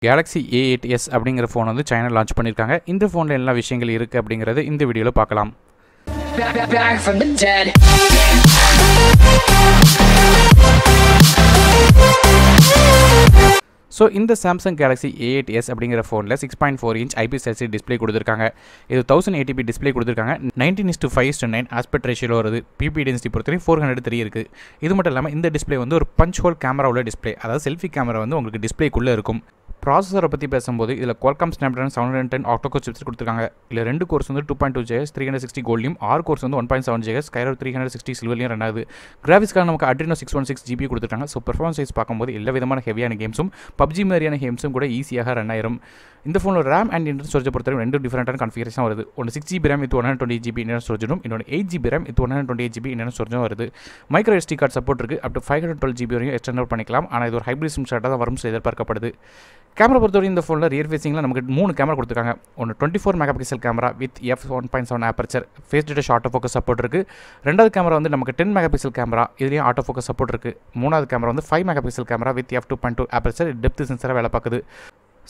Galaxy A8s அப்படிங்கிற phone வந்து China launch பண்ணியிருக்காங்க. இந்த ஃபோனில் என்ன விஷயங்கள் இருக்குது அப்படிங்கிறது இந்த வீடியோவில் பார்க்கலாம். Back from the dead. So இந்த Samsung Galaxy A8s அப்படிங்கிற ஃபோனில் 6.4 இன்ச் IPS LCD டிஸ்பிளே கொடுத்துருக்காங்க. இது 1080p டிஸ்பிளே கொடுத்துருக்காங்க. 19:5:9 ஆஸ்பெக்ட் ரேஷியோவில் வருது. பிபி டென்சிட்டி பொறுத்தவரை 403 இருக்குது. இது மட்டும் இல்லாமல் இந்த டிஸ்பிளே வந்து ஒரு பஞ்ச் ஹோல் கேமரா உள்ள டிஸ்பிளே, அதாவது செல்ஃபி கேமரா வந்து உங்களுக்கு டிஸ்பிளேக்குள்ளே இருக்கும். ப்ராசஸரை பற்றி பேசும்போது இதில் Qualcomm Snapdragon 710 octa-core சிப்ஸ் கொடுத்துருக்காங்க. இதில் 2 கோர்ஸ் வந்து 2.2 GHz 360 கோல்ட்லையும், 6 கோர்ஸ் வந்து 1.7 GHz Skyro 360 சில்வர்லையும் ரன் ஆகுது. கிராஃபிக்ஸ்க்காக நமக்கு Adreno 616 GB கொடுத்துருக்காங்க. ஸோ பெர்ஃபார்மன்ஸ் வைஸ் பார்க்கும்போது எல்லா விதமான ஹெவியான கேம்ஸும் PUBG மாதிரியான கேம்ஸும் கூட ஈஸியாக ரன் ஆயிரும். இந்த ஃபோனில் ரேம் அண்ட் இன்டர்னல் ஸ்டோரேஜ் பொறுத்தவரை ரெண்டு டிஃபரெண்டான கான்ஃபிகரேஷன் வருது. ஒன்று 6GB RAM with 128GB internal ஸ்டோரேஜும், இன்னொன்று 8GB RAM with 128GB internal ஸ்டோரேஜும் வருது. மைக்ரோ SD கார்டு சப்போர்ட் இருக்குது. அப் டு 512GB வரையும் எக்ஸ்டெண்ட் பண்ணிக்கலாம். ஆனால் இது ஒரு ஹைப்ரிட் சிம் ஷாட்டாக தான் வரும் எதிர்பார்க்கப்படுது. கேமரா பொறுத்தவரை இந்த ஃபோனில் ரியர் ஃபேஸிங்கில் நமக்கு 3 கேமரா கொடுத்துருக்காங்க. ஒன்று 24 megapixel camera with f1.7 aperture phase data auto focus support இருக்குது. ரெண்டாவது கேமரா வந்து நமக்கு 10 மெகாபிக்சல் கேமரா, இதுலேயும் ஆட்டோ ஃபோக்கஸ் சப்போர்ட் இருக்குது. மூணாவது கேமரா வந்து 5 megapixel camera with f2.2 aperture depth சென்சராக வேலை பார்க்குது.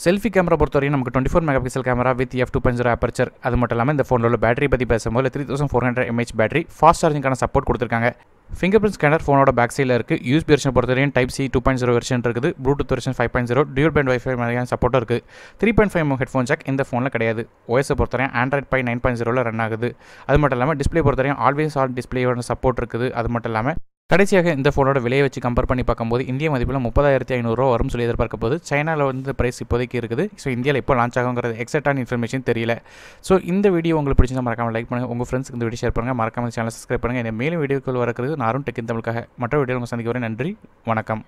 செல்ஃபி கேமரா பொறுத்தவரையும் நமக்கு 24 megapixel camera with f2.0 aperture. அது மட்டும் இல்லாமல் இந்த ஃபோனில் உள்ள பேட்டரி பற்றி பேசும்போது 3400 mAh பேட்டரி, ஃபாஸ்ட் சார்ஜிங்கான சப்போர்ட் கொடுத்துருக்காங்க. ஃபிங்கர் பிரிண்ட் ஸ்கேனர் ஃபோனோட பேக் சைடில் இருக்குது. யூஎஸ்பி வெர்ஷன் பொறுத்தவரையும் டைப் C 2.0 வெர்ஷன் இருக்குது. Bluetooth version 5.0, dual pant wifi மாதிரியான சப்போர்ட்டும் இருக்குது. 3.5mm ஹெட்ஃபோன் ஜாக் இந்த ஃபோனில் கிடையாது. OS பொறுத்தவரையும் Android Pie 9.0ல் ரன் ஆகுது. அது மட்டும் இல்லாமல் டிஸ்பிளே பொறுத்தவரையும் ஆல்வேஸ் ஆன் டிஸ்பிளேயோட சப்போர்ட் இருக்குது. அது மட்டும் இல்லாமல் கடைசியாக இந்த ஃபோனோட விலையை வச்சு கம்பேர் பண்ணி பார்க்கும்போது இந்திய மதிப்பில் 30,500 ரூபா வரும் சொல்லி எதிர்பார்க்க போது. சைனாவில் வந்து ப்ரைஸ் இப்போதைக்கு இருக்குது. ஸோ இந்தியாவில் எப்போ லான்ச் ஆகுங்கிறது எக்ஸாக்டான இன்ஃபர்மேஷன் தெரியல. ஸோ இந்த வீடியோ உங்களுக்கு பிடிச்சிருந்தா மறக்காமல் லைக் பண்ணுங்கள், உங்கள் ஃப்ரெண்ட்ஸ்க்கு இந்த வீடியோ ஷேர் பண்ணுங்கள், மறக்காமல் சேனல் சப்ஸ்கிரைப் பண்ணுங்கள். இந்த மேலும் வீடியோக்கள் வரக்கிறது நாரும் டெக்கின் தமிழுக்காக. மற்ற வீடியோ உங்கள் சந்திக்க வரை நன்றி, வணக்கம்.